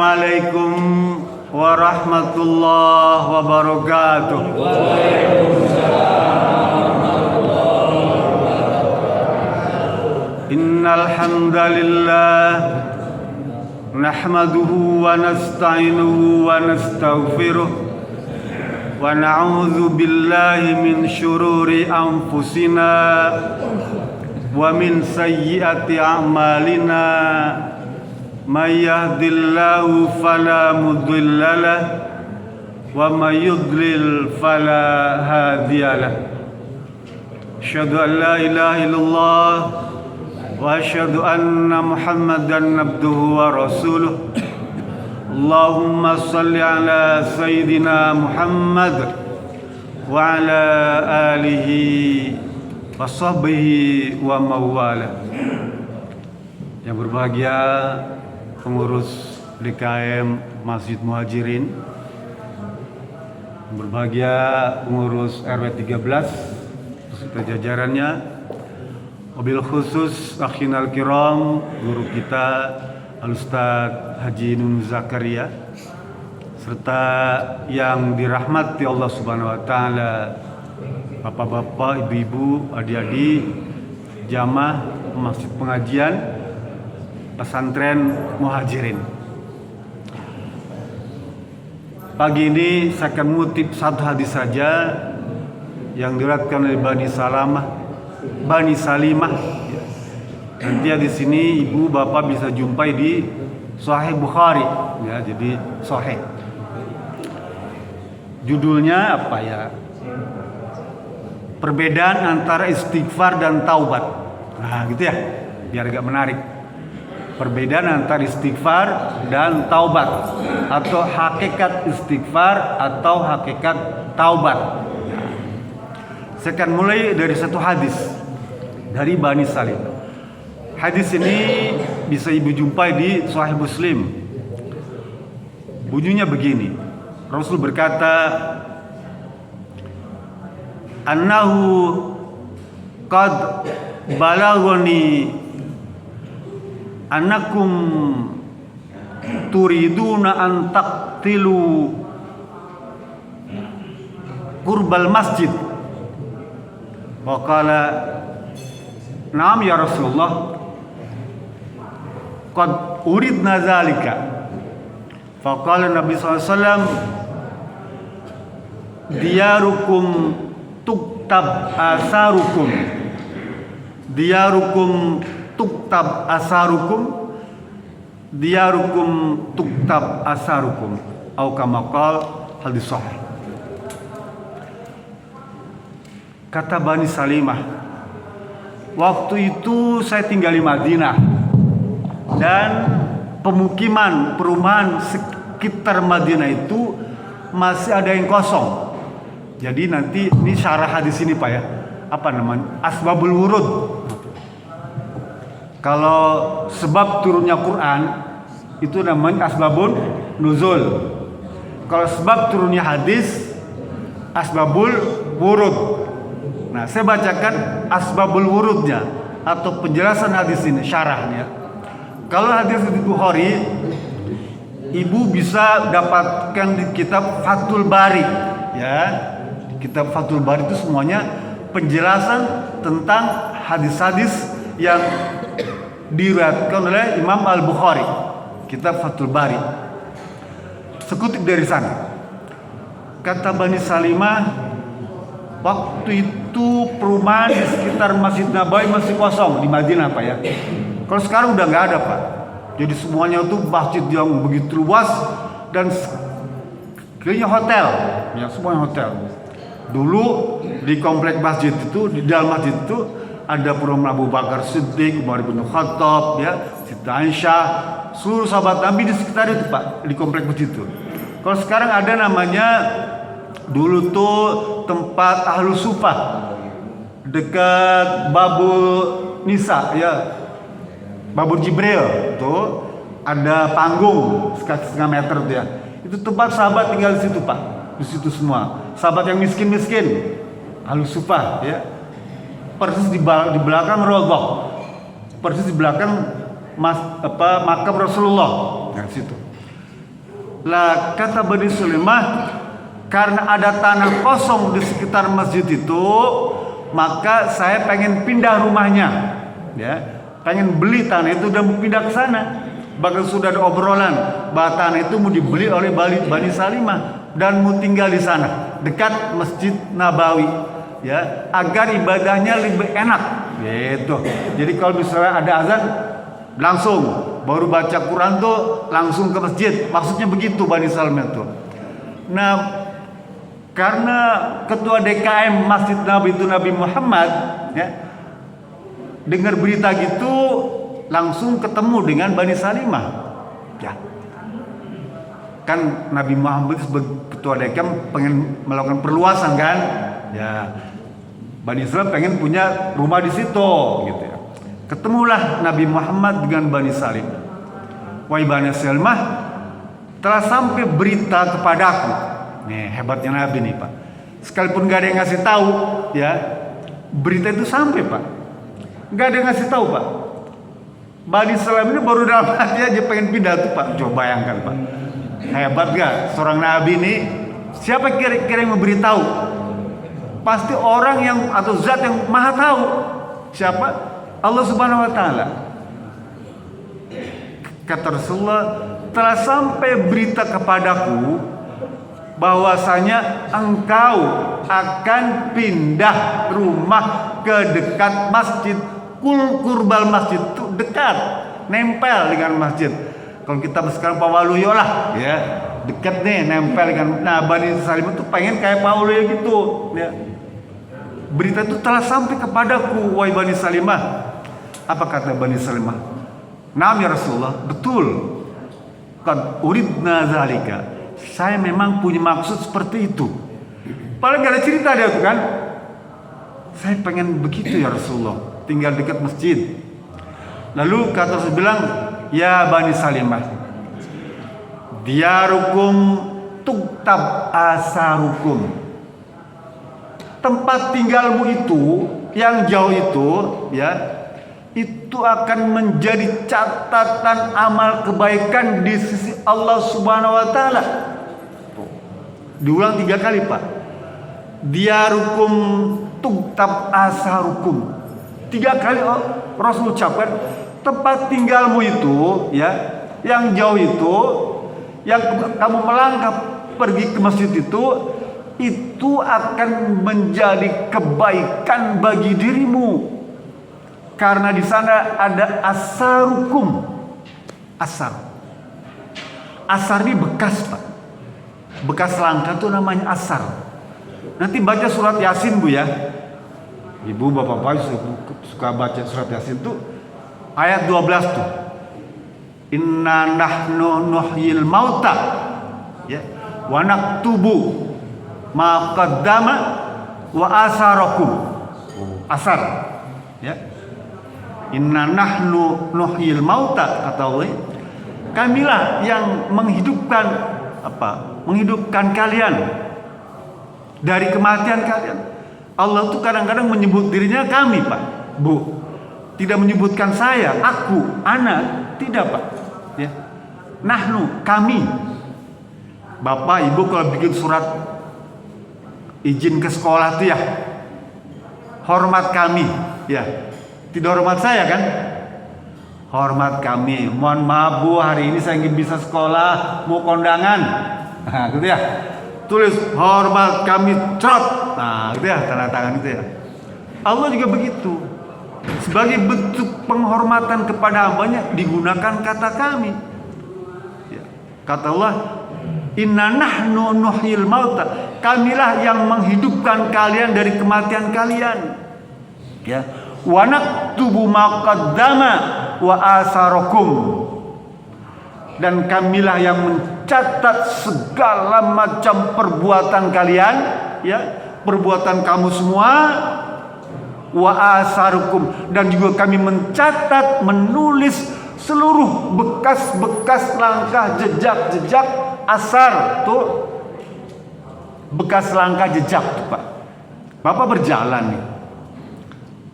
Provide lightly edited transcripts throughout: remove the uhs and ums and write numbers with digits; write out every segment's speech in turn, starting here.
Assalamualaikum warahmatullahi wabarakatuh. Innal hamdalillah nahmaduhu wa nasta'inuhu wa nastaghfiruh wa na'udzu billahi min syururi anfusina wa min sayyiati a'malina. May yahdihillahu fala mudilla lahu wa may yudlil fala hadiyalah. Asyhadu an la ilaha illallah wa asyhadu anna Muhammadan abduhu wa rasuluh. Allahumma salli ala sayyidina Muhammad wa ala alihi wa sahbihi wa mawala. Yang berbahagia pengurus DKM Masjid Muhajirin, berbahagia pengurus RW 13 beserta jajarannya, wabil khusus akhinal kiram guru kita Al-Ustaz Haji Nun Zakaria, serta yang dirahmati Allah Subhanahu wa taala, bapak-bapak, ibu-ibu, adik-adik, jamaah masjid pengajian pesantren Muhajirin. Pagi ini saya akan mengutip satu hadis saja yang diriwayatkan oleh Bani Salimah. Nanti di sini ibu bapak bisa jumpai di Sahih Bukhari, ya, jadi Sahih. Judulnya apa ya? Perbedaan antara istighfar dan taubat. Nah, gitu ya, biar agak menarik. Perbedaan antara istighfar dan taubat, atau hakikat istighfar atau hakikat taubat. Saya akan mulai dari satu hadis dari Bani Salim. Hadis ini bisa ibu jumpai di Sahih Muslim. Bunyinya begini. Rasul berkata, "Annahu qad balaghani annakum turiduna an taqtilu qurbal masjid." Wa qala, "Na'am ya Rasulullah, qad uridna zalika." Fa qala Nabi sallallahu alaihi wasallam, "Diyarukum tuktab asarukum, diyarukum tuktab asarukum, diyarukum tuktab asarukum." Atau kama qala, hadis sahih. Kata Bani Salimah, waktu itu saya tinggal di Madinah dan perumahan sekitar Madinah itu masih ada yang kosong. Jadi nanti ini syarah hadis ini Pak ya, apa namanya, asbabul wurud. Kalau sebab turunnya Quran itu namanya asbabun nuzul. Kalau sebab turunnya hadis asbabul wurud. Nah, saya bacakan asbabul wurudnya atau penjelasan hadis ini, syarahnya. Kalau hadis di Bukhari, ibu bisa dapatkan di kitab Fathul Bari, ya. Kitab Fathul Bari itu semuanya penjelasan tentang hadis-hadis yang diriwayatkan oleh Imam Al-Bukhari, kitab Fathul Bari. Sekutip dari sana. Kata Bani Salimah, waktu itu perumahan di sekitar Masjid Nabawi masih kosong di Madinah Pak ya. Kalau sekarang udah nggak ada Pak. Jadi semuanya itu masjid yang begitu luas dan kayaknya hotel, ya, semuanya hotel. Dulu di komplek masjid itu, di dalam masjid itu ada perumahan Abu Bakar Siddiq, Umar bin Khattab, ya, Siti Aisyah, seluruh sahabat Nabi di sekitar itu Pak, di komplek masjid itu. Kalau sekarang ada namanya, dulu tuh tempat Ahlus Sufah dekat Babul Nisa, ya, Babul Jibril tuh ada panggung setengah meter tuh ya. Itu tempat sahabat tinggal di situ Pak, di situ semua. Sahabat yang miskin-miskin, Ahlus Sufah, ya. Persis di belakang Raudhah, persis di belakang makam Rasulullah, di situ. Lah kata Bani Salimah, karena ada tanah kosong di sekitar masjid itu, maka saya pengen pindah rumahnya, ya, pengen beli tanah itu dan mau pindah ke sana. Bahkan sudah ada obrolan bahwa tanah itu mau dibeli oleh Bani Salimah dan mau tinggal di sana dekat Masjid Nabawi, ya, agar ibadahnya lebih enak, gitu. Jadi kalau misalnya ada azan, langsung baru baca Quran tuh langsung ke masjid, maksudnya begitu Bani Salimah itu. Nah, karena ketua DKM Masjid Nabawi itu Nabi Muhammad, ya, dengar berita gitu langsung ketemu dengan Bani Salimah, ya. Kan Nabi Muhammad sebagai ketua DKM pengen melakukan perluasan kan, ya. Bani Salimah pengen punya rumah di situ, gitu ya. Ketemulah Nabi Muhammad dengan Bani Salimah. Wahai Bani Salimah, telah sampai berita kepadaku. Nih hebatnya Nabi nih Pak. Sekalipun gak ada yang ngasih tahu, ya, berita itu sampai Pak. Gak ada yang ngasih tahu Pak. Bani Salimah ini baru dalam hati aja pengen pindah tuh Pak. Coba bayangkan Pak. Hebat gak seorang Nabi ini? Siapa kira-kira yang memberitahu? Pasti orang yang atau zat yang maha tahu. Siapa? Allah Subhanahu wa Ta'ala. Kata Rasulullah, telah sampai berita kepadaku bahwasanya engkau akan pindah rumah ke dekat masjid. Kurbal masjid itu dekat, nempel dengan masjid. Kalau kita sekarang Pak Waluyo lah, ya, dekat nih, nempel dengan. Nah, Bani Salimah itu pengen kayak Pak Waluyo gitu, ya. Berita itu telah sampai kepadaku, wahai Bani Salimah. Apa kata Bani Salimah? Naam ya Rasulullah, betul. Qad uridna zalika. Saya memang punya maksud seperti itu. Paling gak ada cerita dia tuh kan. Saya pengen begitu ya Rasulullah, tinggal dekat masjid. Lalu kata Rasul bilang, ya Bani Salimah, diarukum tuktab asarukum. Tempat tinggalmu itu yang jauh itu, ya, itu akan menjadi catatan amal kebaikan di sisi Allah Subhanahu wa Ta'ala. Diulang 3 kali Pak. Diarukum tuktab asarukum. 3 kali Rasul ucapkan, tempat tinggalmu itu, ya, yang jauh itu, yang kamu melangkah pergi ke masjid itu akan menjadi kebaikan bagi dirimu. Karena di sana ada asarukum. Asar ini bekas Pak. Bekas langkah itu namanya asar. Nanti baca surat Yasin Bu ya. Ibu bapak-bapak suka baca surat Yasin tuh ayat 12 tuh. Inna nahnu nuhyil mauta, ya, wa naktubu ma qaddama wa asarakum. Asar, ya. Inna nahnu nuhyil mauta, kata Allah. Kamilah yang menghidupkan menghidupkan kalian dari kematian kalian. Allah tuh kadang-kadang menyebut dirinya kami Pak, Bu. Tidak menyebutkan saya, aku, anak, tidak Pak, ya. Nahnu, kami. Bapak Ibu kalau bikin surat izin ke sekolah tuh ya, hormat kami, ya. Tidak hormat saya kan? Hormat kami. Mohon maaf Bu, hari ini saya ingin bisa sekolah, mau kondangan. Nah, gitu ya. Tulis hormat kami, trot. Nah, gitu ya, tanda tangan itu ya. Allah juga begitu. Sebagai bentuk penghormatan kepada hambanya digunakan kata kami. Ya. Kata Allah, inna nahnu nuhyil mauta. Kamilah yang menghidupkan kalian dari kematian kalian. Ya. Wa naktubu ma qaddama wa asarakum. Dan kamilah yang mencatat segala macam perbuatan kalian, ya, perbuatan kamu semua, wa asarukum, dan juga kami mencatat, menulis seluruh bekas-bekas langkah, jejak-jejak asar tuh, bekas langkah jejak tuh Pak. Bapak berjalan nih,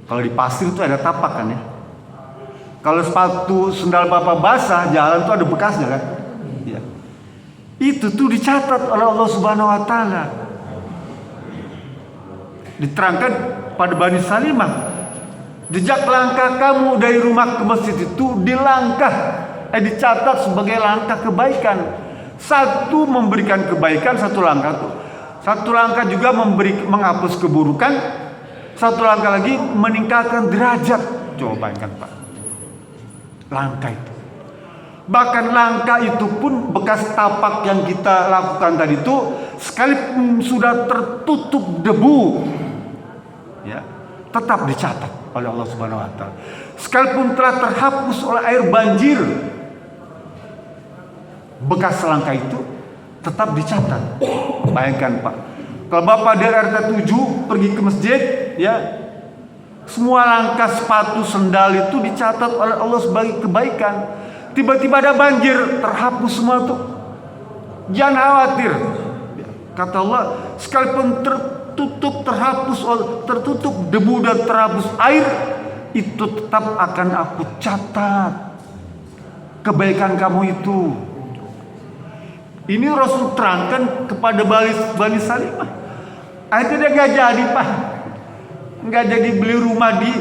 kalau di pasir tuh ada tapak kan ya. Kalau sepatu sendal Bapak basah, jalan tuh ada bekasnya kan. Ya. Itu tuh dicatat oleh Allah Subhanahu wa taala. Diterangkan pada Bani Salimah, jejak langkah kamu dari rumah ke masjid itu dicatat sebagai langkah kebaikan. Satu memberikan kebaikan, satu langkah tuh. Satu langkah juga menghapus keburukan, satu langkah lagi meningkatkan derajat. Coba bayangkan Pak, langkah itu. Bahkan langkah itu pun bekas tapak yang kita lakukan tadi itu sekalipun sudah tertutup debu, ya, tetap dicatat oleh Allah Subhanahu wa taala. Sekalipun telah terhapus oleh air banjir, bekas langkah itu tetap dicatat. Bayangkan Pak, kalau Bapak dari RT 7 pergi ke masjid, ya, semua langkah sepatu sendal itu dicatat oleh Allah sebagai kebaikan. Tiba-tiba ada banjir, terhapus semua tuh. Jangan khawatir. Kata Allah, sekalipun tertutup debu dan terhapus air, itu tetap akan aku catat kebaikan kamu itu. Ini Rasul terangkan kepada Bani Salimah. Akhirnya gak jadi Pak, gak jadi beli rumah di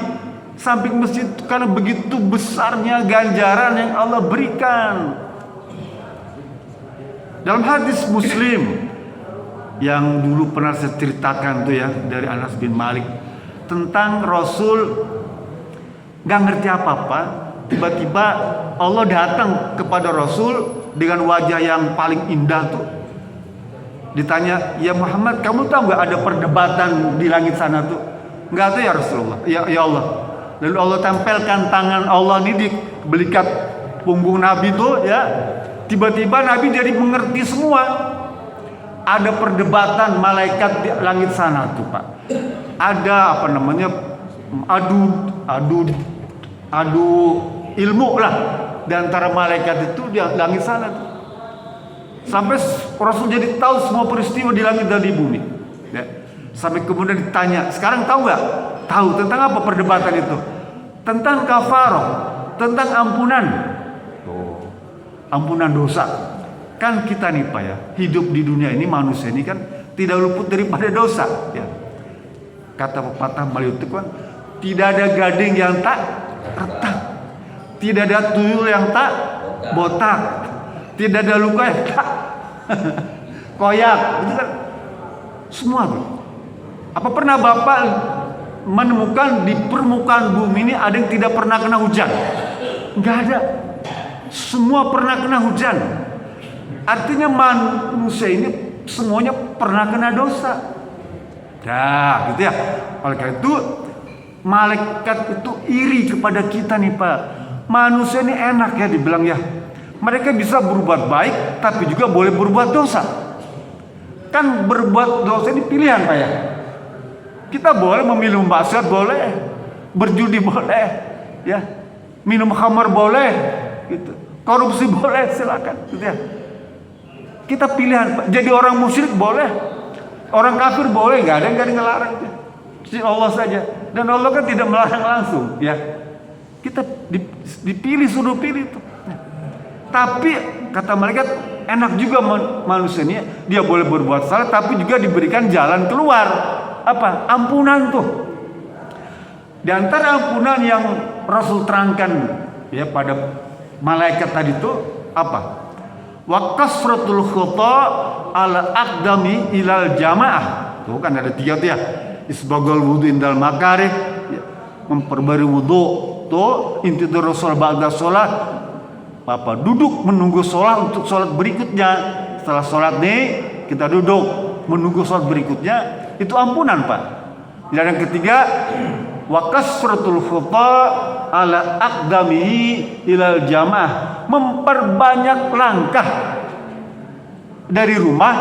samping masjid karena begitu besarnya ganjaran yang Allah berikan. Dalam hadis Muslim yang dulu pernah saya ceritakan tuh ya, dari Anas bin Malik, tentang Rasul gak ngerti apa-apa, tiba-tiba Allah datang kepada Rasul dengan wajah yang paling indah tuh. Ditanya, ya Muhammad, kamu tahu gak ada perdebatan di langit sana tuh? Enggak tahu ya Rasulullah. Ya Allah. Lalu Allah tempelkan tangan Allah ini di belikat punggung Nabi tuh, ya. Tiba-tiba Nabi jadi mengerti semua. Ada perdebatan malaikat di langit sana tuh Pak. Ada adu ilmu lah di antara malaikat itu di langit sana tuh. Sampai Rasul jadi tahu semua peristiwa di langit dan di bumi. Ya. Sampai kemudian ditanya, sekarang tahu nggak? Tahu tentang apa perdebatan itu? Tentang kafaroh, tentang ampunan. Ampunan dosa. Kan kita nih Pak ya, hidup di dunia ini, manusia ini kan tidak luput daripada dosa. Ya. Kata pepatah Melayu itu kan, tidak ada gading yang tak retak, tidak ada tuyul yang tak botak, tidak ada luka yang tak koyak. Itu kan semua tuh. Apa pernah Bapak menemukan di permukaan bumi ini ada yang tidak pernah kena hujan? Enggak ada. Semua pernah kena hujan. Artinya manusia ini semuanya pernah kena dosa. Nah, gitu ya. Oleh karena itu malaikat itu iri kepada kita nih Pak. Manusia ini enak ya dibilang ya. Mereka bisa berbuat baik tapi juga boleh berbuat dosa. Kan berbuat dosa ini pilihan Pak ya. Kita boleh memilih maksiat, boleh berjudi, boleh ya, minum khamar boleh, gitu. Korupsi boleh, silakan, gitu ya. Kita pilihan. Jadi orang musyrik boleh, orang kafir boleh, nggak ada yang ngelarang. Allah saja. Dan Allah kan tidak melarang langsung, ya. Kita dipilih, suruh pilih itu. Tapi kata malaikat, enak juga manusia ini, dia boleh berbuat salah, tapi juga diberikan jalan keluar. Apa? Ampunan tuh. Di antara ampunan yang Rasul terangkan ya pada malaikat tadi itu apa? Wa kasratul khata ala aqdami ilal jamaah. Tuh kan ada 3 tuh ya. Isbagul wudu indal makarih, ya. Memperbarui wudu. Tuh intidar Rasul ba'da sholat. Apa? Duduk menunggu sholat untuk sholat berikutnya. Setelah sholat nih kita duduk menunggu sholat berikutnya. Itu ampunan Pak. Dan yang ketiga, wa kasratul khata ala aqdamihi ilal jamaah, memperbanyak langkah dari rumah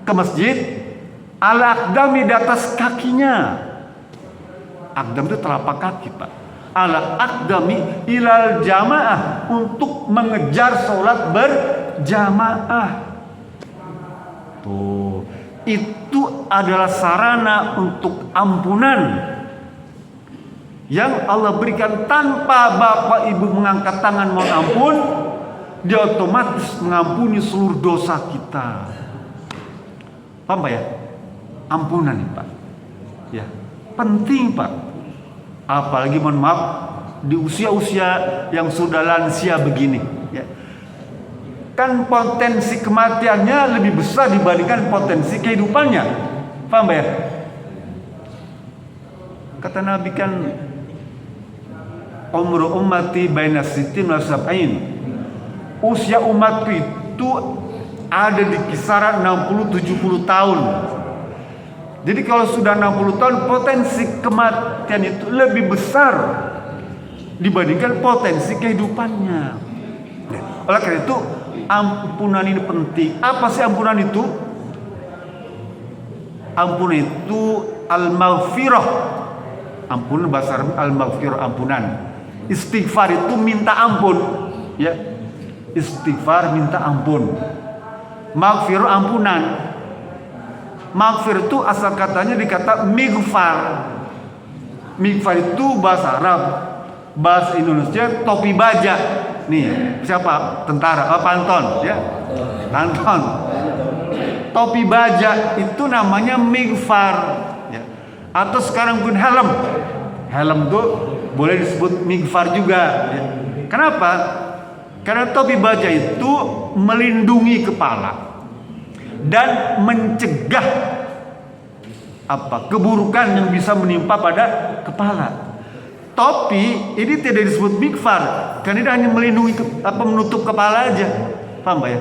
ke masjid, ala aqdami, di atas kakinya. Aqdam itu telapak kaki Pak. Ala aqdami ilal jamaah, untuk mengejar sholat berjamaah. Tuh, itu adalah sarana untuk ampunan yang Allah berikan tanpa Bapak Ibu mengangkat tangan mohon ampun. dia otomatis mengampuni seluruh dosa kita. Paham Pak ya? Ampunan nih Pak. Ya, penting Pak. Apalagi mohon maaf di usia-usia yang sudah lansia begini, ya. Kan potensi kematiannya lebih besar dibandingkan potensi kehidupannya. Paham ya? Kata Nabi kan, umru ummati baina sittin wa sab'in. Usia umatku itu ada di kisaran 60-70 tahun. Jadi kalau sudah 60 tahun, potensi kematian itu lebih besar dibandingkan potensi kehidupannya. Oleh karena itu, ampunan ini penting. Apa sih ampunan itu? Ampunan itu al-maghfirah. Ampunan bahasa Arab al-maghfirah, ampunan. Istighfar itu minta ampun, ya. Istighfar minta ampun. Maghfirah ampunan. Maghfir itu asal katanya dikata mighfar. Mighfar itu bahasa Arab. Bahasa Indonesia topi baja. Nih, siapa? Tentara, Panton, ya. Panton. Topi baja itu namanya mighfar, ya. Atau sekarang pun helm. Helm itu boleh disebut mighfar juga, ya. Kenapa? Karena topi baja itu melindungi kepala dan mencegah keburukan yang bisa menimpa pada kepala. Topi ini tidak disebut mighfar karena dia hanya melindungi menutup kepala aja. Paham Pak ya?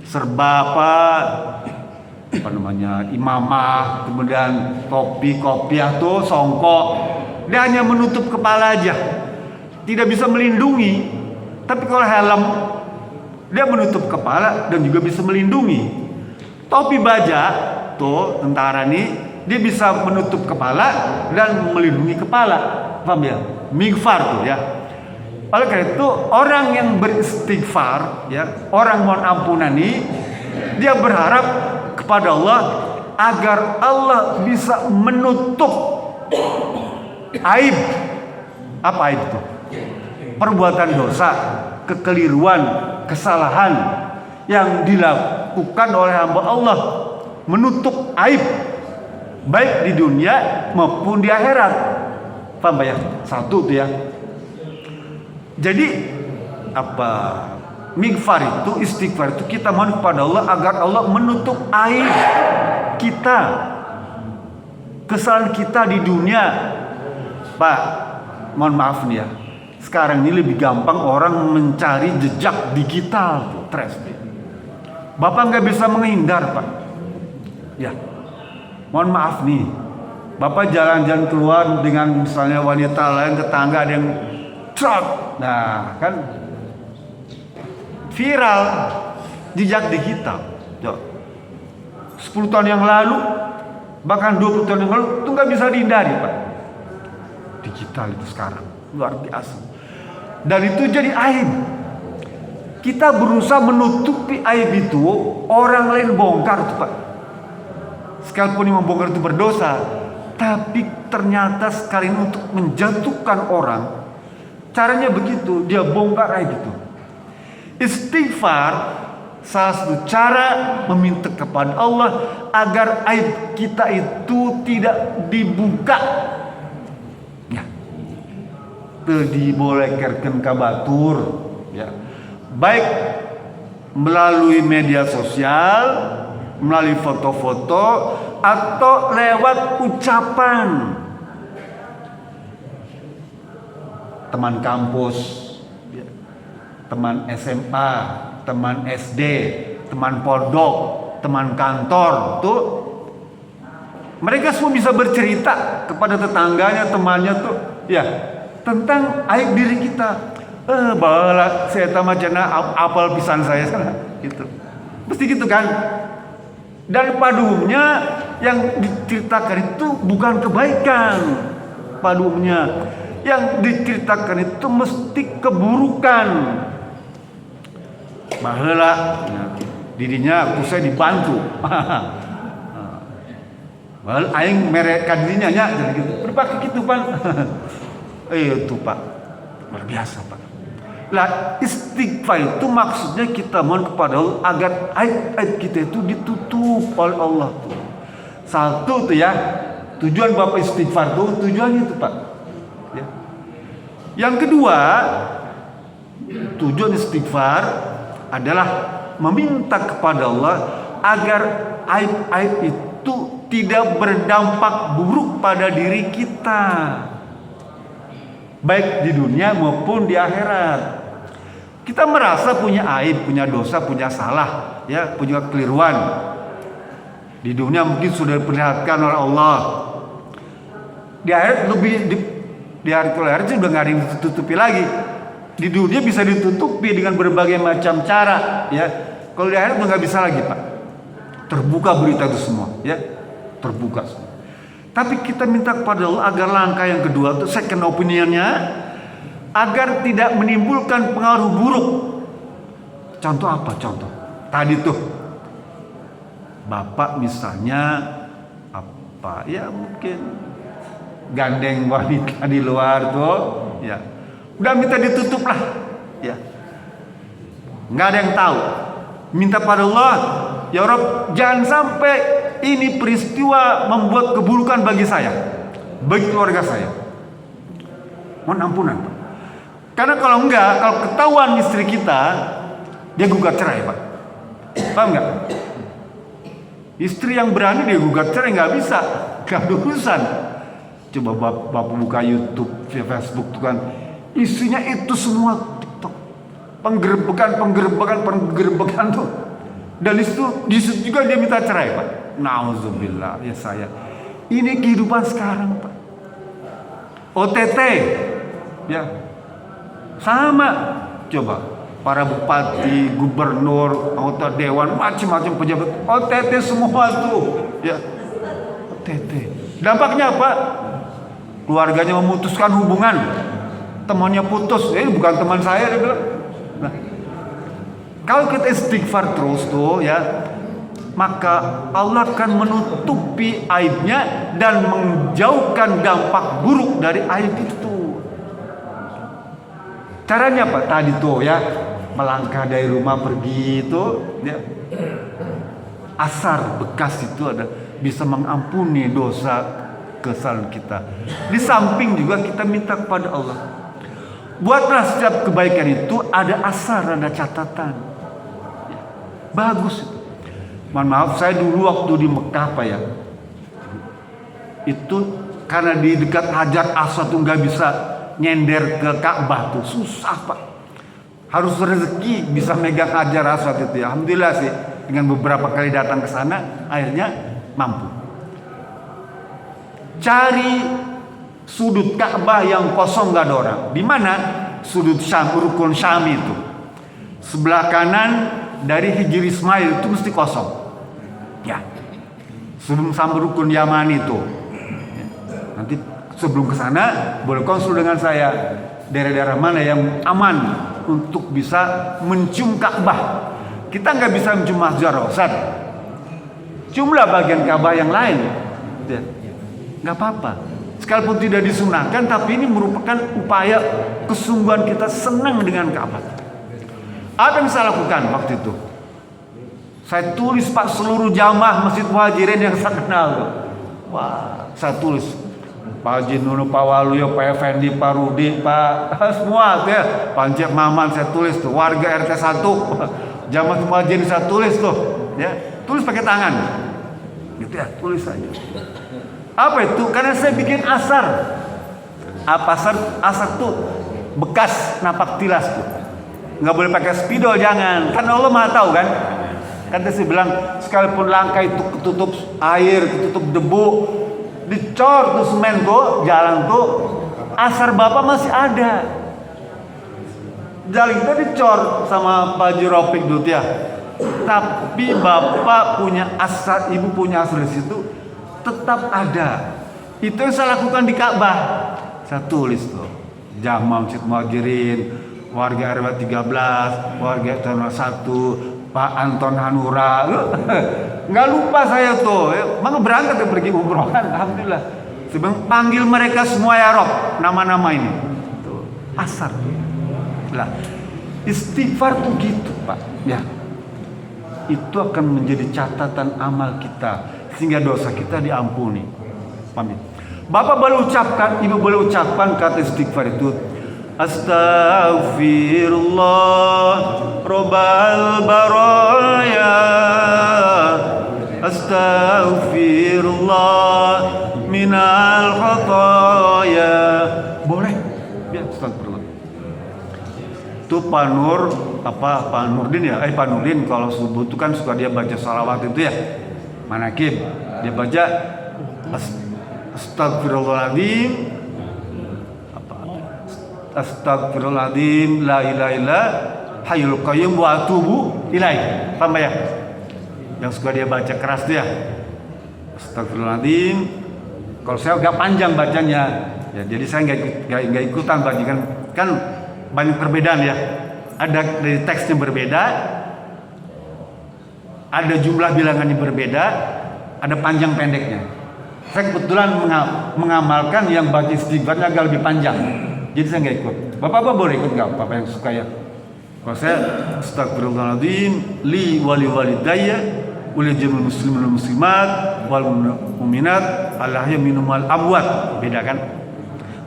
Serba apa namanya, imamah, kemudian topi, kopiah tuh, songkok, dia hanya menutup kepala aja, tidak bisa melindungi. Tapi kalau helm, dia menutup kepala dan juga bisa melindungi. Topi baja tuh, tentara nih, dia bisa menutup kepala dan melindungi kepala. Paham ya? Mighfar tuh ya. Oleh karena itu, orang yang beristighfar, ya, orang mohon ampunan ini, dia berharap kepada Allah agar Allah bisa menutup aib. Apa aib itu? Perbuatan dosa, kekeliruan, kesalahan yang dilakukan oleh hamba Allah, menutup aib baik di dunia maupun di akhirat. Paham ya? Satu tuh ya. Jadi mighfar itu, istighfar itu kita mohon kepada Allah agar Allah menutup aib kita, kesalahan kita di dunia. Pak, mohon maaf nih ya, sekarang ini lebih gampang orang mencari jejak digital tuh, trace. Bapak nggak bisa menghindar Pak. Ya, mohon maaf nih, Bapak jalan-jalan keluar dengan misalnya wanita lain, tetangga ada yang trot, nah kan viral jejak digital. 10 tahun yang lalu, bahkan 20 tahun yang lalu, itu nggak bisa dihindari Pak. Digital itu sekarang luar biasa. Dan itu jadi aib. Kita berusaha menutupi aib itu, orang lain bongkar tuh Pak. Sekalipun yang membongkar itu berdosa, tapi ternyata sekalian untuk menjatuhkan orang, caranya begitu, dia bongkar aib itu. Istighfar salah satu cara meminta kepada Allah agar aib kita itu tidak dibuka. Ya. Dibolehkan kabatur, ya. Baik melalui media sosial, melalui foto-foto, atau lewat ucapan teman kampus, teman SMA, teman SD, teman pondok, teman kantor, tuh mereka semua bisa bercerita kepada tetangganya, temannya tuh, ya, tentang aib diri kita. Bahala saya tamacana apal pisan saya sana, gitu. Mesti gitu kan? Dan pada umumnya yang diceritakan itu bukan kebaikan. Pada umumnya yang diceritakan itu mesti keburukan. Bahala, dirinya aku saya dibantu. Bahal aing mereka dirinya nya jadi gitu. Berpakai gitu Pak. Itu Pak. Luar biasa Pak. Lah istighfar itu maksudnya kita mohon kepada Allah agar aib-aib kita itu ditutup oleh Allah tuh. Satu tuh ya, tujuan Bapak istighfar tuh tujuannya itu Pak. Ya. Yang kedua, tujuan istighfar adalah meminta kepada Allah agar aib-aib itu tidak berdampak buruk pada diri kita, baik di dunia maupun di akhirat. Kita merasa punya aib, punya dosa, punya salah, ya, punya kekeliruan. Di dunia mungkin sudah diperlihatkan oleh Allah. Di akhirat di akhirat sudah nggak ada yang ditutupi lagi. Di dunia bisa ditutupi dengan berbagai macam cara, ya. Kalau di akhirat nggak bisa lagi, Pak. Terbuka berita itu semua, ya, terbuka semua. Tapi kita minta kepada Allah agar langkah yang kedua itu second opinionnya, agar tidak menimbulkan pengaruh buruk. Contoh apa? Contoh tadi tuh Bapak misalnya apa ya, mungkin gandeng wanita di luar tuh, ya udah minta ditutup lah, ya nggak ada yang tahu. Minta pada Allah, ya Rabb, jangan sampai ini peristiwa membuat keburukan bagi saya, bagi keluarga saya. Mohon ampunan. Karena kalau enggak, kalau ketahuan istri kita, dia gugat cerai, Pak. Paham nggak? Istri yang berani dia gugat cerai nggak bisa, nggak ada urusan. Coba bapak buka YouTube, Facebook tuh kan, isinya itu semua TikTok, penggerebekan tuh. Dan di situ juga dia minta cerai, Pak. Nauzubillah, ya saya. Ini kehidupan sekarang, Pak. OTT, ya. Sama, coba para bupati, gubernur, anggota dewan, macam-macam pejabat, OTT semua tuh, ya, OTT. Dampaknya apa? Keluarganya memutuskan hubungan, temannya putus, bukan teman saya, dia bilang. Nah, kalau kita istighfar terus tuh, ya, maka Allah akan menutupi aibnya dan menjauhkan dampak buruk dari aib itu. Caranya apa? Tadi tuh ya, melangkah dari rumah pergi itu, ya, asar bekas itu ada bisa mengampuni dosa kesalahan kita. Di samping juga kita minta kepada Allah, buatlah setiap kebaikan itu ada asar, ada catatan. Ya, bagus itu. Mohon maaf, saya dulu waktu di Mekah, Pak, ya, itu karena di dekat Hajar Aswad tuh nggak bisa nyender ke Ka'bah tuh, susah, Pak. Harus rezeki bisa megang Hajar Aswad itu, ya. Alhamdulillah sih, dengan beberapa kali datang ke sana akhirnya mampu. Cari sudut Ka'bah yang kosong nggak ada orang. Di mana? Sudut Syam, rukun Syam itu. Sebelah kanan dari Hijri Ismail itu mesti kosong. Ya. Sebelum sampai rukun Yaman itu. Ya. Nanti sebelum ke sana boleh konsul dengan saya daerah-daerah mana yang aman untuk bisa mencium Ka'bah. Kita nggak bisa mencium Masjidil Haram, ciumlah bagian Ka'bah yang lain, ya. Nggak apa-apa. Sekalipun tidak disunahkan, tapi ini merupakan upaya kesungguhan kita senang dengan Ka'bah. Apa yang saya lakukan waktu itu? Saya tulis, Pak, seluruh jamaah Masjid Muhajirin yang saya kenal. Wah, saya tulis. Pak Haji Nunu, Pak Waluyo, Pak Effendi, Pak Rudi, Pak semua tuh, ya. Pak Cik Maman saya tulis tuh, warga RT 1, jamaah Muhajirin saya tulis tuh, ya. Tulis pakai tangan. Gitu ya, tulis aja. Apa itu? Karena saya bikin asar. Apa asar? Asar tuh bekas napak tilas tuh. Nggak boleh pakai spidol, jangan. Karena Allah Maha tahu kan. Kan saya bilang, sekalipun langkah itu ketutup air, ketutup debu, dicor tuh semen tuh, jalan tuh, asar Bapak masih ada. Jalan kita dicor sama Pak Haji Rafiq Dut, ya. Tapi Bapak punya asar, Ibu punya asar di situ, tetap ada. Itu yang saya lakukan di Ka'bah. Saya tulis tuh, jamaah Masjid Muhajirin, warga RW 13, warga RW 1, Pak Anton Hanura, nggak lupa saya tuh, maka berangkat ya pergi umroh kan, alhamdulillah. Sebelum panggil mereka semua, ya Rob, nama-nama ini, tuh, asar. Lah, Istighfar tuh gitu Pak, ya. Itu akan menjadi catatan amal kita sehingga dosa kita diampuni. Paham ya? Bapak boleh ucapkan, ibu boleh ucapkan kata istighfar itu. Astaghfirullah Rabbal baraya. Astaghfirullah minal khataya. Boleh? Ya, astagfirullah. Itu Pak Nurdin ya, Pak Nurdin kalau subuh itu kan suka dia baca salawat itu ya, manakib, dia baca astagfirullahaladzim, astagfirullahaladzim, la ilaha illa hayyul qayyum wa atubu ilaih, paham ya? Yang suka dia baca keras dia, astagfirullahaladzim. Kalau saya agak panjang bacanya, ya jadi saya nggak ikutan baca kan banyak perbedaan ya. Ada dari teksnya berbeda, ada jumlah bilangannya berbeda, ada panjang pendeknya. Saya kebetulan mengamalkan yang baca istighfarnya agak lebih panjang, jadi saya nggak ikut. Bapak boleh ikut nggak? Bapak yang suka ya. Kalau saya astagfirullahaladzim li wali walidayya wali jamil muslimin wal muslimat wal mu'minat allahya minum wal amwat, beda kan?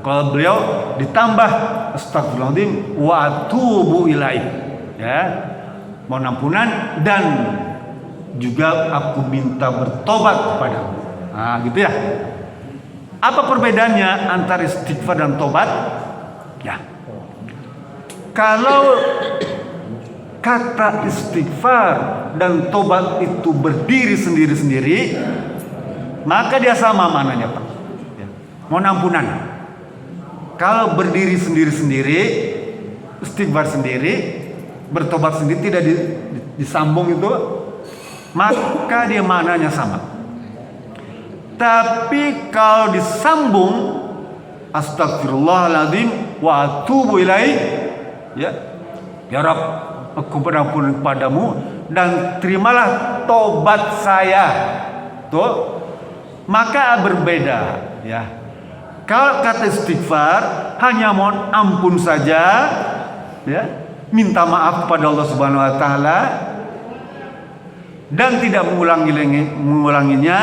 Kalau beliau ditambah astagfirullahaladzim wa atubu ilaih, ya, mohon ampunan dan juga aku minta bertobat kepadamu. Nah, gitu ya. Apa perbedaannya antara istighfar dan tobat? Ya, kalau kata istighfar dan tobat itu berdiri sendiri-sendiri, maka dia sama maknanya Pak. Ya. Mohon ampunan. Kalau berdiri sendiri-sendiri, istighfar sendiri, bertobat sendiri, tidak disambung itu, maka dia maknanya sama. Tapi kalau disambung, astagfirullahaladzim wa atubu ilaih, ya Rabb, aku berampun kepadamu dan terimalah tobat saya, tuh, maka berbeda, ya. Kalau kata istighfar hanya mohon ampun saja, ya, minta maaf kepada Allah Subhanahu wa taala dan tidak mengulanginya,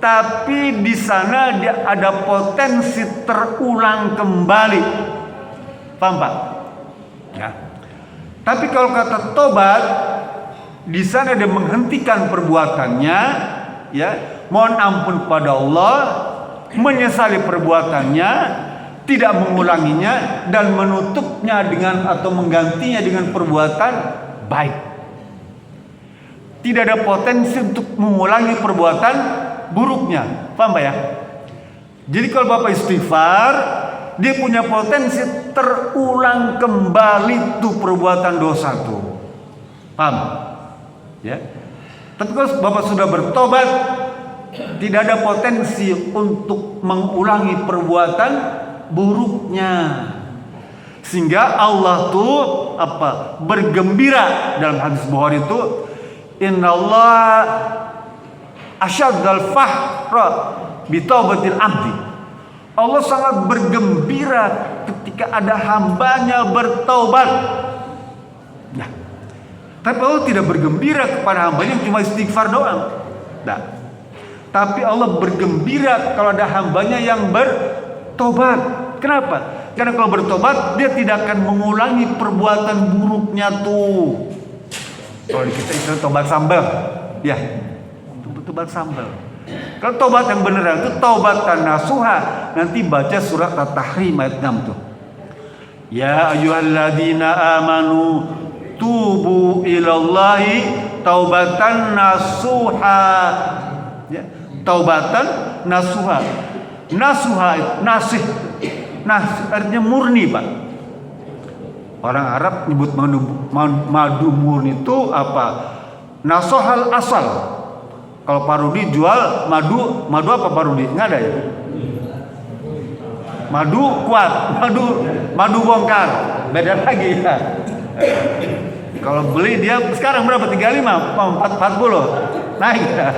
tapi di sana dia ada potensi terulang kembali. Paham Pak? Ya. Tapi kalau kata tobat, di sana dia menghentikan perbuatannya, ya, mohon ampun kepada Allah, menyesali perbuatannya, tidak mengulanginya dan menutupnya dengan atau menggantinya dengan perbuatan baik. Tidak ada potensi untuk mengulangi perbuatan buruknya. Paham Pak ya? Jadi kalau Bapak istighfar, dia punya potensi terulang kembali tuh perbuatan dosa tuh. Paham? Ya. Tapi kalau Bapak sudah bertobat, tidak ada potensi untuk mengulangi perbuatan buruknya. Sehingga Allah tuh bergembira dalam hadis Bukhari itu, innallaha asyaddal fahra bi taubatil abdi. Allah sangat bergembira ketika ada hambanya bertaubat. Nah, tapi Allah tidak bergembira kepada hambanya yang cuma istighfar doang. Nah, tapi Allah bergembira kalau ada hambanya yang bertobat. Kenapa? Karena kalau bertobat dia tidak akan mengulangi perbuatan buruknya tuh. Kalau kita istilah tobat sambal, ya, tobat sambal. Kalau tobat yang beneran itu taubatan nasuha. Nanti baca surat At-Tahrim ayat 6 tuh. Ya ayyuhalladzina amanu tubu ilallahi taubatan nasuha. Ya, taubatan nasuha. Nasuha nasih. Nasih artinya murni Pak. Orang Arab nyebut madu murni itu apa? Nasohal asal. Kalau Pak Rudi jual madu apa Pak Rudi? Nggak ada ya? Madu kuat, madu bongkar. Beda lagi ya. Kalau beli dia sekarang berapa? 35, 40. Naik ya.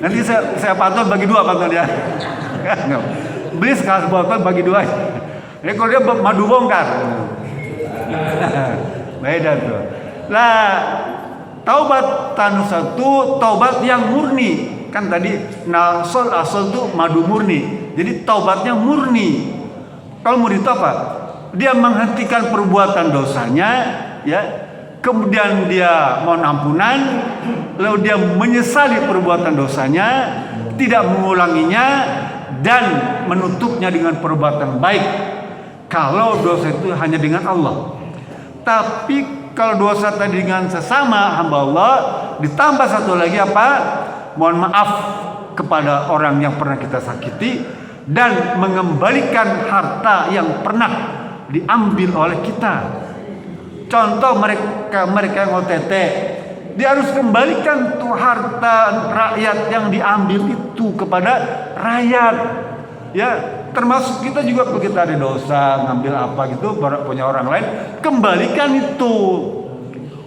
Nanti saya patok bagi 2 patok dia. Beli sekali botol bagi 2. Ini kalau dia madu bongkar. Beda tuh. Lah, taubat anu satu, taubat yang murni. Kan tadi asal tuh madu murni. Jadi taubatnya murni. Kalau murni itu apa? Dia menghentikan perbuatan dosanya, ya. Kemudian dia mohon ampunan, lalu dia menyesali perbuatan dosanya, tidak mengulanginya, dan menutupnya dengan perbuatan baik. Kalau dosa itu hanya dengan Allah. Tapi kalau dosa tadi dengan sesama hamba Allah, ditambah satu lagi apa? Mohon maaf kepada orang yang pernah kita sakiti, dan mengembalikan harta yang pernah diambil oleh kita. Contoh mereka yang OTT, dia harus kembalikan tuh harta rakyat yang diambil itu kepada rakyat. Ya, termasuk kita juga kalau kita ada dosa ngambil apa gitu punya orang lain, kembalikan itu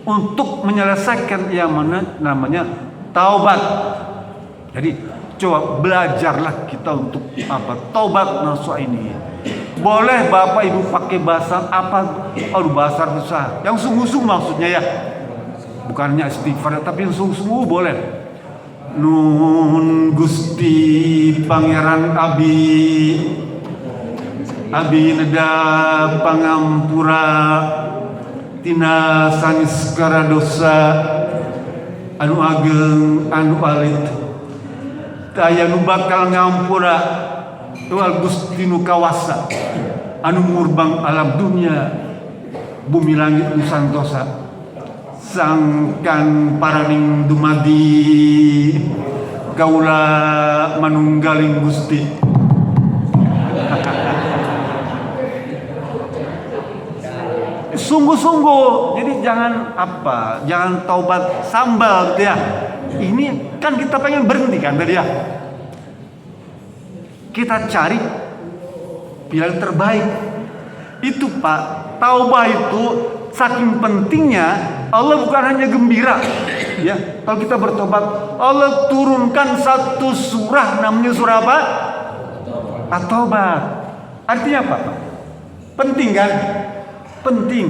untuk menyelesaikan yang namanya taubat. Jadi coba belajarlah kita untuk apa? Taubat nasuha ini. Boleh Bapak Ibu pakai bahasa apa? Bahasa susah. Yang sungguh-sungguh maksudnya ya. Bukannya istighfar, tapi yang sungguh-sungguh boleh. Nuhun Gusti Pangeran Abi neda pangampura tina sanis kara dosa anu ageng anu alit. Daya nu bakal ngampura Tuhan Gusti nu kawasa anu murbang alam dunia bumi langit nusantosa sangkan paraning dumadi kaula manunggaling Gusti. Sungguh-sungguh, jadi jangan taubat sambal gitu ya. Ini kan kita pengen berhenti kan tadi ya. Kita cari pilihan terbaik. Itu Pak, taubah itu saking pentingnya Allah bukan hanya gembira. Ya, kalau kita bertobat, Allah turunkan satu surah namanya surah apa? At-Taubah. Artinya apa, Pak? Penting kan? Penting.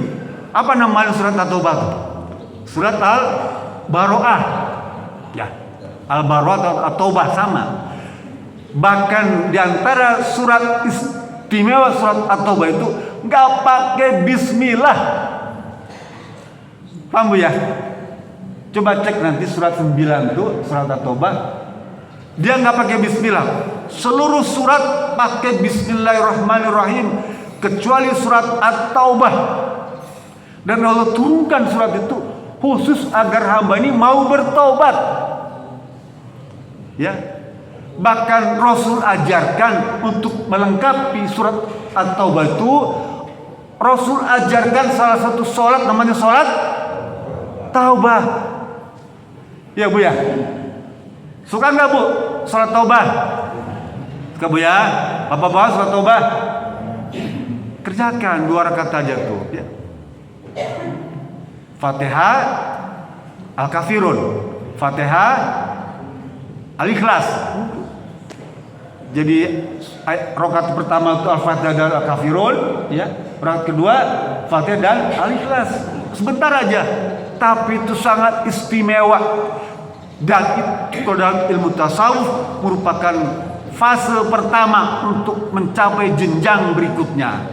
Apa namanya surat At-Taubah? Surat Al-Baro'ah. Ya, Al-Baro'ah atau At-Taubah sama. Bahkan diantara surat istimewa surat At-Taubah itu nggak pakai Bismillah. Paham Bu ya? Coba cek nanti surat 9 itu surat At-Taubah. Dia nggak pakai Bismillah. Seluruh surat pakai Bismillahirrahmanirrahim kecuali surat At-Taubah. Dan Allah turunkan surat itu khusus agar hamba ini mau bertobat. Ya. Bahkan Rasul ajarkan untuk melengkapi surat At-Taubah itu, Rasul ajarkan salah satu sholat namanya sholat Taubah. Ya Bu ya? Suka nggak Bu sholat Taubah? Suka Bu ya? Bapak-bapak sholat Taubah? Kerjakan 2 rakaat aja tuh ya. Fatihah Al-Kafirun, Fatihah Al-Ikhlas. Jadi rakaat pertama itu Al-Fatihah dan Al-Kafirun, ya. Rakaat kedua Fatihah dan Al-Ikhlas. Sebentar aja, tapi itu sangat istimewa. Dan itu dalam ilmu tasawuf merupakan fase pertama untuk mencapai jenjang berikutnya.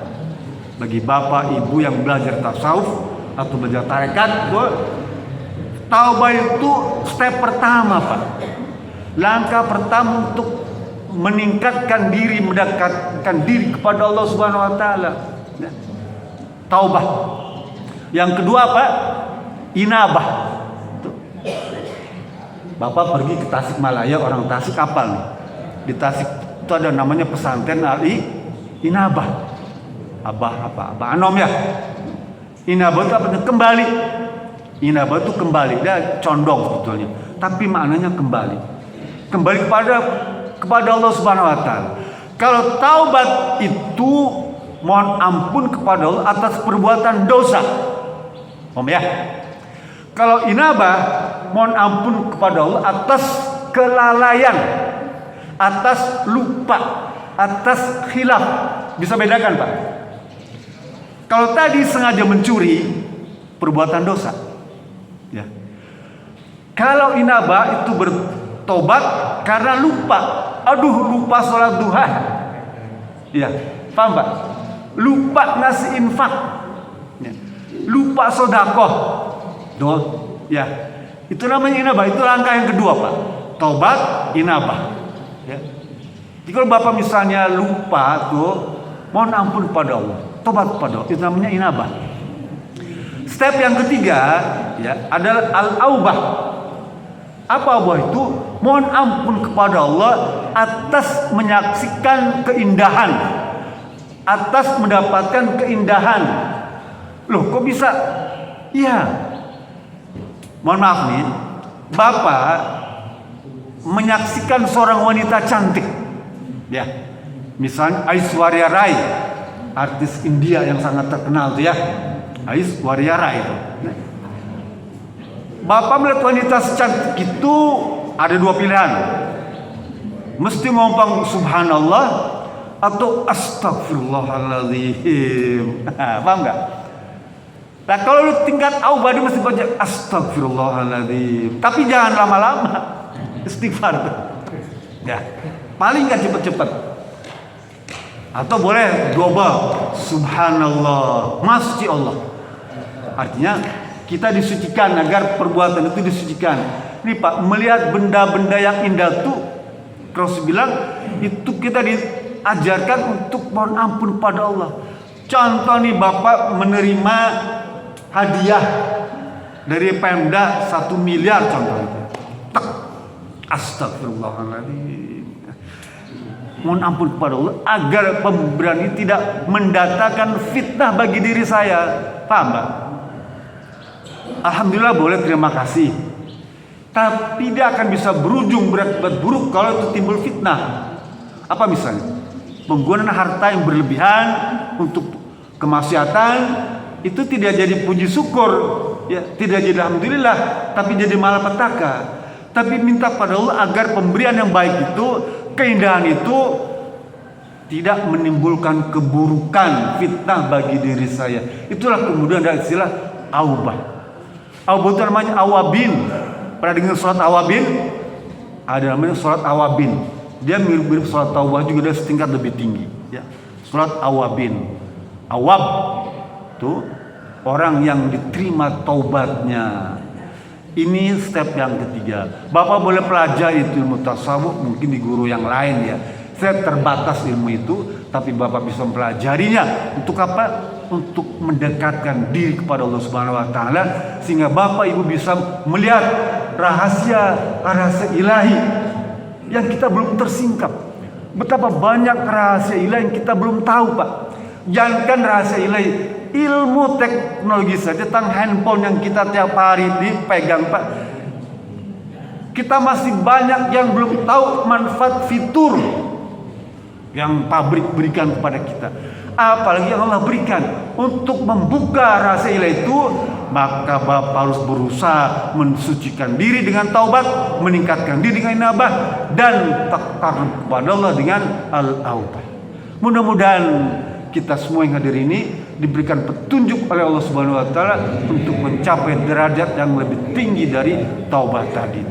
Bagi Bapak Ibu yang belajar tasawuf atau belajar tarekat, taubah itu step pertama, Pak. Langkah pertama untuk meningkatkan diri, mendekatkan diri kepada Allah Subhanahu wa taala. Taubah. Yang kedua apa? Inabah. Bapak pergi ke Tasikmalaya, orang Tasik apal nih. Di Tasik itu ada namanya pesantren Inabah. Abah Anom ya. Inabah itu apa? Kembali. Inabah itu kembali. Dia condong sebetulnya, tapi maknanya kembali. Kembali kepada Allah Subhanahu wa taala. Kalau taubat itu mohon ampun kepada Allah atas perbuatan dosa. Ya. Kalau inabah mohon ampun kepada Allah atas kelalaian, atas lupa, atas khilaf. Bisa bedakan, Pak? Kalau tadi sengaja mencuri, perbuatan dosa. Ya. Kalau inabah itu bertobat karena lupa. Aduh, lupa sholat duha. Ya, paham Pak? Lupa ngasih infak. Ya. Lupa sodakoh. Doa. Ya. Itu namanya inabah. Itu langkah yang kedua Pak. Tobat, inabah. Ya. Jadi kalau Bapak misalnya lupa tuh, mohon ampun kepada Allah. Tobat kepada Allah. Itu namanya inabah. Step yang ketiga ya adalah al-aubah. Apa aubah itu? Mohon ampun kepada Allah atas menyaksikan keindahan, atas mendapatkan keindahan. Loh, kok bisa? Iya. Mohon maaf nih, Bapak menyaksikan seorang wanita cantik. Ya. Misalnya Aishwarya Rai, artis India yang sangat terkenal tuh ya. Aishwarya Rai itu. Bapak melihat wanita secantik itu ada dua pilihan. Mesti ngomong subhanallah atau astagfirullahaladzim. Paham nggak? Nah kalau lu tingkat aubah mesti baca astagfirullahaladzim. Tapi jangan lama-lama. Istighfar. Ya, paling nggak cepet-cepet. Atau boleh double subhanallah, masya Allah. Artinya kita disucikan agar perbuatan itu disucikan. Ini Pak, melihat benda-benda yang indah tuh Rasul bilang itu kita diajarkan untuk mohon ampun pada Allah. Contoh nih Bapak menerima hadiah dari Pemda 1 miliar contoh itu. Tak, astagfirullahaladzim. Mohon ampun kepada Allah agar pemberian ini tidak mendatangkan fitnah bagi diri saya. Paham Pak? Alhamdulillah boleh, terima kasih. Tapi dia akan bisa berujung berakibat buruk kalau itu timbul fitnah. Apa misalnya? Penggunaan harta yang berlebihan untuk kemaksiatan itu tidak jadi puji syukur, ya, tidak jadi alhamdulillah, tapi jadi malapetaka. Tapi minta pada Allah agar pemberian yang baik itu, keindahan itu tidak menimbulkan keburukan, fitnah bagi diri saya. Itulah kemudian ada istilah aubah. Aubah itu namanya awabin. Pernah dengar surat awabin? Ada namanya surat awabin. Dia mirip-mirip surat taubah juga, dia setingkat lebih tinggi. Ya. Surat awabin. Awab itu orang yang diterima taubatnya. Ini step yang ketiga. Bapak boleh pelajari itu ilmu tasawuf mungkin di guru yang lain ya. Saya terbatas ilmu itu, tapi Bapak bisa mempelajarinya. Untuk apa? Untuk mendekatkan diri kepada Allah Subhanahu wa taala sehingga Bapak Ibu bisa melihat rahasia ilahi yang kita belum tersingkap. Betapa banyak rahasia ilahi yang kita belum tahu, Pak. Jangankan rahasia ilahi, ilmu teknologi saja tentang handphone yang kita tiap hari dipegang, Pak. Kita masih banyak yang belum tahu manfaat fitur yang pabrik berikan kepada kita. Apalagi yang Allah berikan untuk membuka rahasia ilahi itu, maka Bapak harus berusaha mensucikan diri dengan taubat, meningkatkan diri dengan inabah, dan takarrub kepada Allah dengan al-aubah. Mudah-mudahan kita semua yang hadir ini diberikan petunjuk oleh Allah Subhanahu wa taala untuk mencapai derajat yang lebih tinggi dari taubat tadi.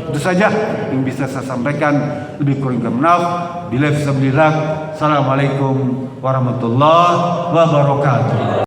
Itu saja yang bisa saya sampaikan. Lebih kurang maaf. Bila fisabilillah. Assalamualaikum warahmatullahi wabarakatuh.